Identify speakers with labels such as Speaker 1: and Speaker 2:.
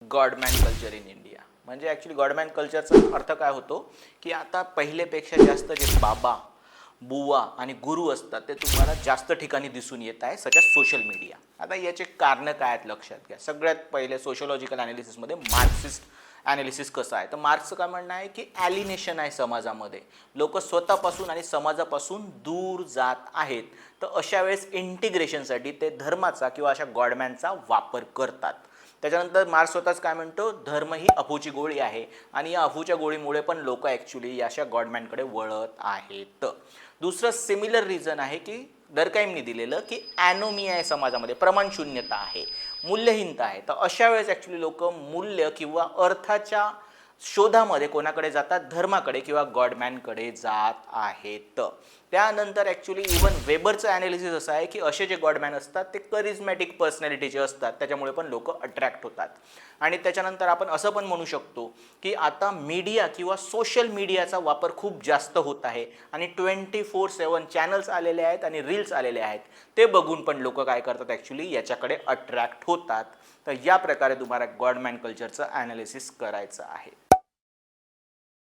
Speaker 1: गॉडमॅन culture in India म्हणजे actually गॉडमॅन कल्चरचा अर्थ काय होतो की आता पहिलेपेक्षा जास्त जे बाबा बुवा आणि गुरु असतात ते तुम्हाला जास्त ठिकाणी दिसून येत आहे सच सोशल मीडिया. आता याचे कारणं काय आहेत लक्षात घ्या. सगळ्यात पहिले सोशोलॉजिकल ॲनालिसिसमध्ये मार्क्सिस्ट ॲनालिसिस कसं आहे तर मार्क्सचं काय म्हणणं आहे की ॲलिनेशन आहे समाजामध्ये, लोक स्वतःपासून आणि समाजापासून दूर जात आहेत. तर अशा वेळेस इंटिग्रेशनसाठी ते धर्माचा किंवा अशा गॉडमॅनचा वापर करतात. त्याच्यानंतर मार्क्स स्वतःच काय म्हणतो, धर्म ही अफूची गोळी आहे आणि या अफूच्या गोळीमुळे पण लोक ॲक्च्युली याशा गॉडमॅनकडे वळत आहेत. दुसरं सिमिलर रिझन आहे की डरकाईमनी दिलेलं की ॲनोमी आहे समाजामध्ये, प्रमाणशून्यता आहे, मूल्यहीनता आहे. तर अशा वेळेस ॲक्च्युली लोक मूल्य किंवा अर्थाच्या शोधामध्ये कोणाकडे जातात, धर्माकडे किंवा गॉडमॅनकडे जात आहेत. त्यानंतर ॲक्च्युली इवन वेबरचं ॲनालिसिस असं आहे की असे जे गॉडमॅन असतात ते करिझमॅटिक पर्सनॅलिटीचे असतात, त्याच्यामुळे पण लोक अट्रॅक्ट होतात. आणि त्याच्यानंतर आपण असं पण म्हणू शकतो की आता मीडिया किंवा सोशल मीडियाचा वापर खूप जास्त होत आहे आणि 24/7 चॅनल्स आलेले आहेत आणि रील्स आलेले आहेत. ते बघून पण लोक काय करतात, ॲक्च्युली याच्याकडे अट्रॅक्ट होतात. तर या प्रकारे तुम्हाला गॉडमॅन कल्चरचं ॲनालिसिस करायचं आहे.